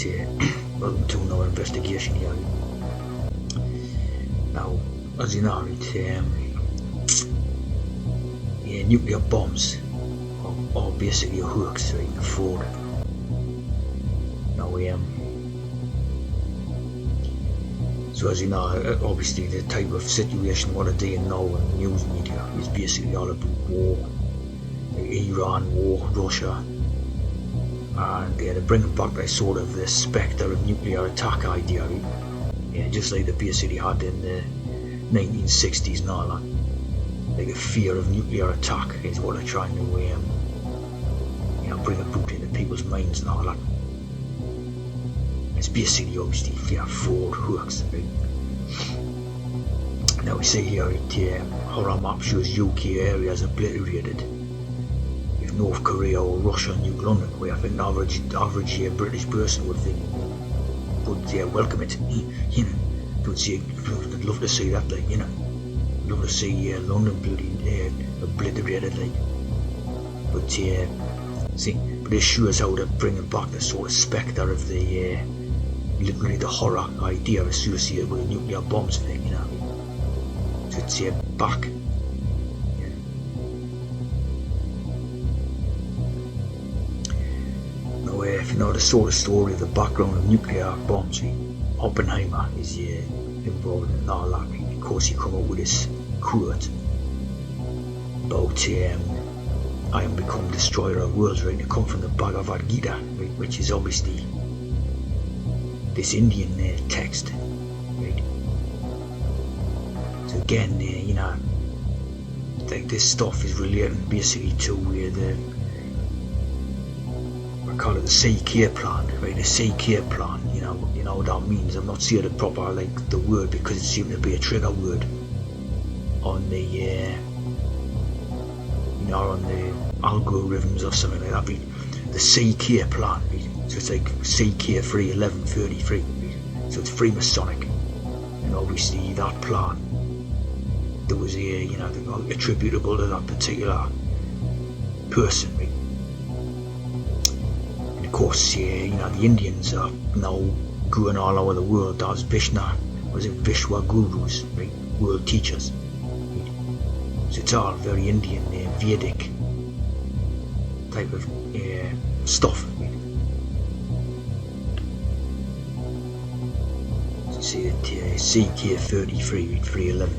welcome to another investigation here. Now, as you know, nuclear bombs are basically a hoax, right, a fraud. Now, so as you know, obviously the type of situation what I do now in the news media is basically all about war, Iran war, Russia, and they're bringing back that sort of the spectre of nuclear attack idea, just like they basically had in the 1960s and all that. Like a fear of nuclear attack is what they're trying to bring about into people's minds and all that. It's basically obviously fraud, hoax, right? Now we see here our map shows UK areas obliterated. North Korea or Russia, New London, where I think the average British person would welcome it. They'd love to see that, love to see London bloody obliterated, But this shows how they're bringing back the sort of spectre of the literally the horror idea associated with the nuclear bombs thing, So it's back. If you know the sort of story of the background of nuclear bombs, Oppenheimer is involved in all that. Of course, he come up with this quote about I am become destroyer of worlds, right? It come from the Bhagavad Gita, right? Which is obviously this Indian text, right? So again, this stuff is relating basically to I call it the CK plan, right? The CK plan, you know what that means. I'm not saying it proper the word because it seemed to be a trigger word on the on the algorithms or something like that. The CK plan, right? So it's like CK 31133, right? So it's Freemasonic, and obviously that plan there was attributable to that particular person, right? Of course, the Indians are now going all over the world as Vishwa gurus, right? World teachers. Right? So it's all very Indian, Vedic type of stuff. Right? So you see that CK33, 311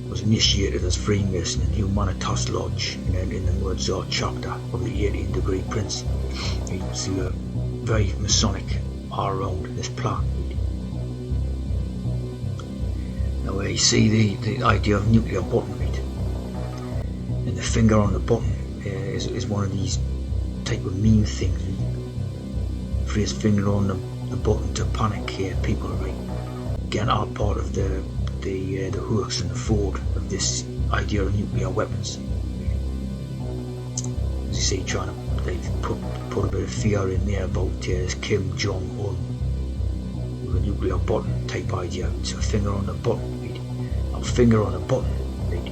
was initiated as Freemason in Humanitas Lodge in the Mozart chapter of the 18th degree Prince. You see a very Masonic all around this plan. Now you see the idea of nuclear button, right? And the finger on the button is one of these type of meme things. Right? Phrase finger on the button to panic people, right? Again, all part of the hoax and the fraud of this idea of nuclear weapons. As you see, trying to put a bit of fear in there about Kim Jong-un with a nuclear button type idea. It's a finger on the button, right? Now, finger on a button, right?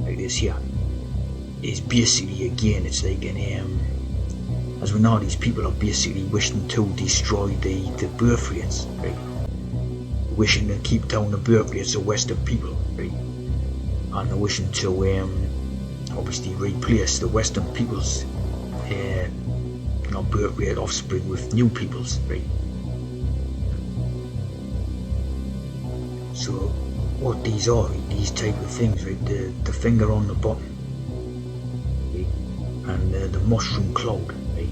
Like this here, is basically, again, it's like as we know, these people are basically wishing to destroy the birth rates, right? Wishing to keep down the birth rates of Western people, right? And they're wishing to obviously replace the Western people's birth rate offspring with new people's, right? So what these are, these type of things, right? The finger on the button, right? And the mushroom cloud, right?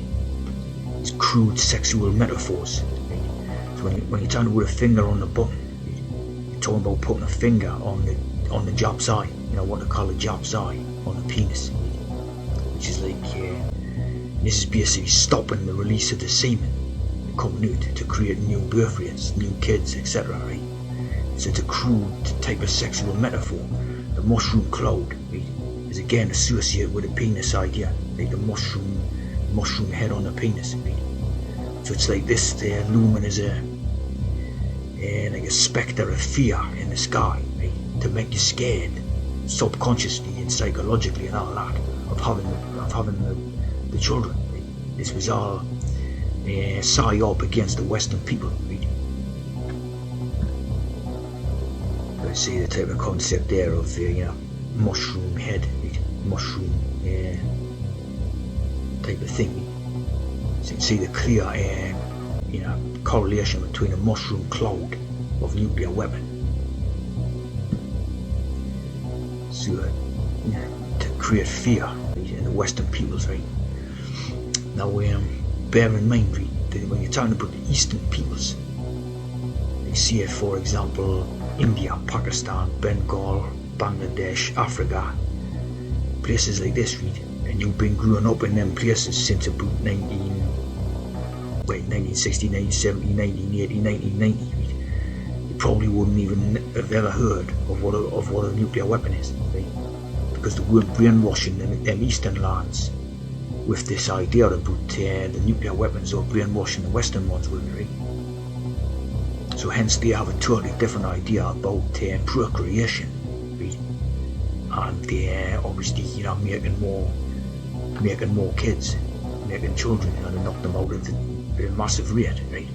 It's crude sexual metaphors, right? So when you're trying to put a finger on the button, right? You're talking about putting a finger on the job's eye, what they call a job's eye on the penis, right? Which is like this is basically stopping the release of the semen coming out to create new birth rates, new kids, etc. Right? So it's a crude type of sexual metaphor. The mushroom cloud, right, is again associated with the penis idea, like the mushroom head on the penis. Right? So it's like this looming as like a spectre of fear in the sky, right, to make you scared subconsciously and psychologically and all that of having the children. Right? This was all side up against the Western people. Right? Let's see the type of concept there of mushroom head, right? Mushroom type of thing. So you can see the clear correlation between a mushroom cloud of nuclear weapon. So to create fear, right, in the Western peoples, right? Now bear in mind, right, that when you're talking about the Eastern peoples, you see it, for example, India, Pakistan, Bengal, Bangladesh, Africa, places like this, right? And you've been growing up in them places since about 1960, 1970, 1980, 1990, right? You probably wouldn't even have ever heard of what a nuclear weapon is, right? Because they weren't brainwashing them Eastern lands with this idea about the nuclear weapons, or brainwashing the Western ones with, right? So hence they have a totally different idea about procreation, right? And obviously, making more kids, making children, to knock them out at a massive rate, right?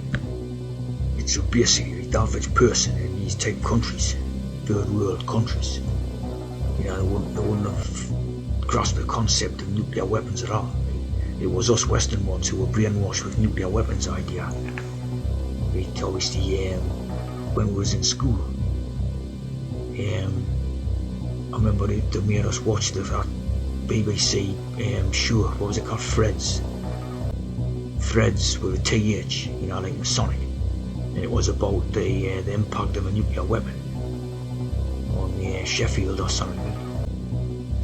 It's so basically the average person in these type of countries, third world countries, they wouldn't have grasped the concept of nuclear weapons at all. Right? It was us Western ones who were brainwashed with nuclear weapons idea. Right? Obviously, when we was in school, I remember they made us watch that BBC show, what was it called, Threads with a TH, like Masonic, and it was about the impact of a nuclear weapon on Sheffield or something.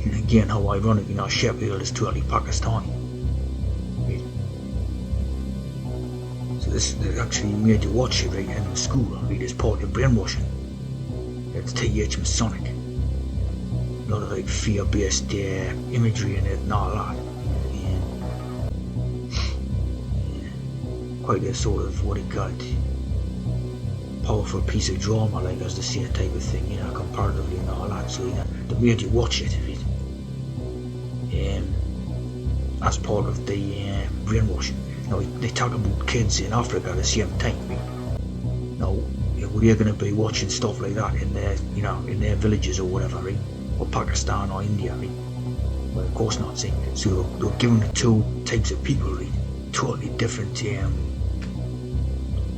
And again, how ironic, Sheffield is totally Pakistani. Right? So this actually made you watch it, right, in school, right, as part of brainwashing. It's TH Masonic. A lot of like fear-based imagery in it and all that. Quite a sort of, what it got, powerful piece of drama, like, as they say, type of thing, comparatively and all that. So they made you watch it, right? As part of the brainwashing. Now they talk about kids in Africa at the same time, right? Now, were they going to be watching stuff like that in their, in their villages or whatever, right? Or Pakistan or India, right? Well, of course not, see. So they were given the two types of people, right? Totally different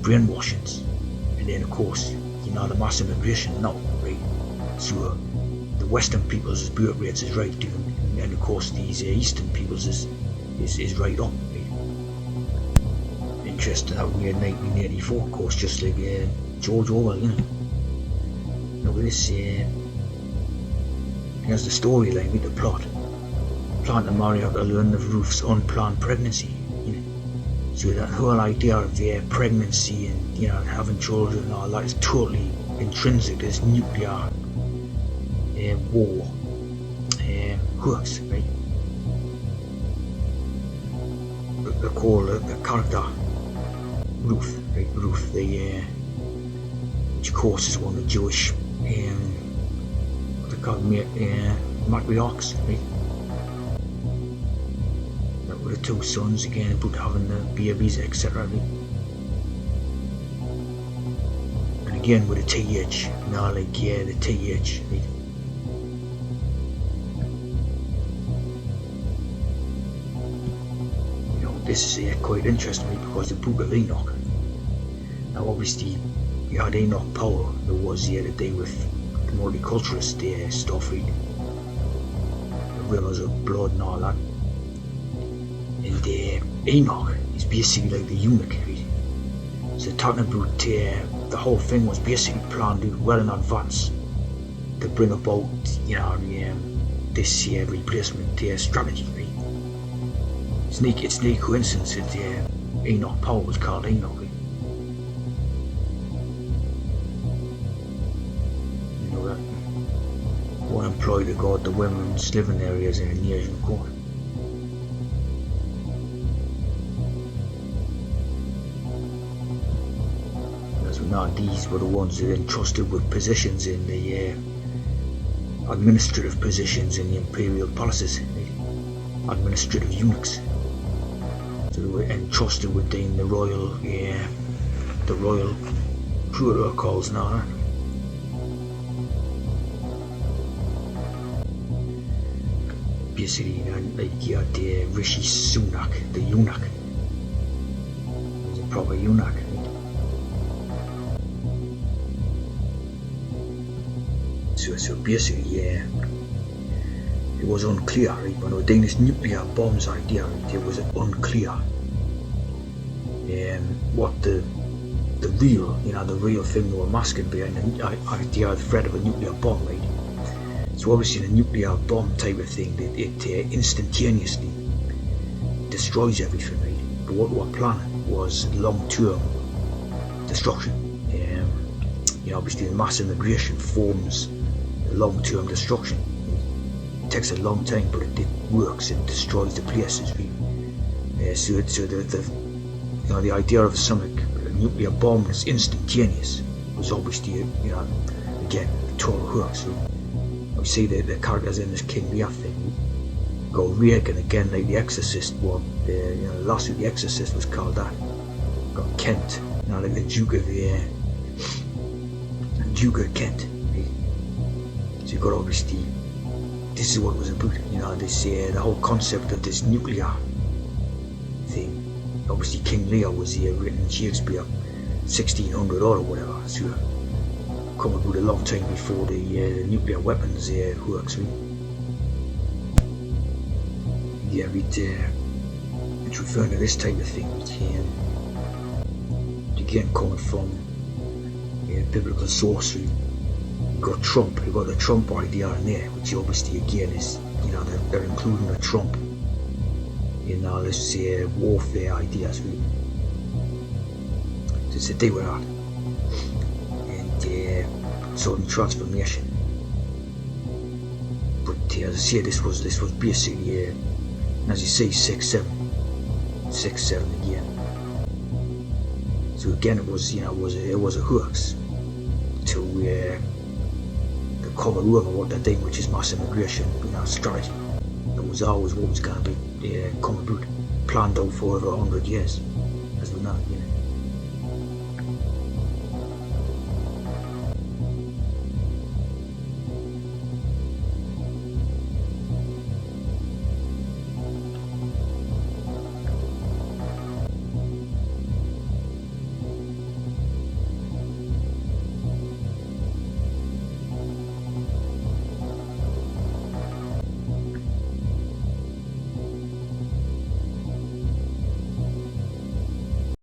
brainwashings. And then, of course, the mass immigration now, right? So the Western people's birth rates is right down, and of course these Eastern people's is right up, right? Interesting that we had 1984, of course, just like George Orwell, Now with this, here's the storyline with the plot. Plan to marry after learning of Ruth's unplanned pregnancy. So that whole idea of pregnancy and having children and all that is totally intrinsic to this nuclear war hoax, right? They call the character Ruth, right? Ruth, which of course is one of the Jewish what they call matriarchs, right? With the two sons again, about having the babies, etc. Right? And again with the TH, the TH, right? This is quite interesting, right? Because the Book of Enoch. Now obviously, you had Enoch Powell, who was the day with the multiculturalist stuff, right? The rivers of blood and all that. And Enoch is basically like the eunuch, right? So talking about the whole thing was basically planned out well in advance to bring about, this replacement strategy, right? It's no coincidence that Enoch Powell was called Enoch, right? That one employed to guard the women's living areas in the Asian court. Now these were the ones that entrusted with positions in the administrative positions in the imperial palaces, right? Administrative eunuchs. So So they were entrusted with being the royal protocols now. Basically, like you had Rishi Sunak, the eunuch. He was a proper eunuch. So basically, it was unclear, right? When they were doing this nuclear bombs idea, right, it was unclear what the real thing they were masking behind the idea of the threat of a nuclear bomb, right? So obviously, in a nuclear bomb type of thing, it instantaneously destroys everything, right? But what we were planning was long-term destruction. Obviously, the mass immigration forms long-term destruction. It takes a long time, but it works. It destroys the places. So the idea of a nuclear bomb is instantaneous. Was obviously again total hoax. So we see the characters in this King Lear thing. Go Reagan again, like the Exorcist one. Last week the Exorcist was called that. Got Kent, like the Duke of Kent. So you got obviously, this is what it was about, this the whole concept of this nuclear thing. Obviously King Lear was written in Shakespeare 1600 or whatever, so come about a long time before the nuclear weapons works. It's referring to this type of thing, again coming from biblical source. You got Trump, you got the Trump idea in there, which obviously again is, they're including a Trump in this warfare ideas. So it's a day with that. And sudden transformation. But as I say, this was basically, as you say, 6-7 again. So again, it was a hoax to cover over what they're doing, which is mass immigration, strategy. That was always what was going to be come about, planned out for over 100 years, as we know.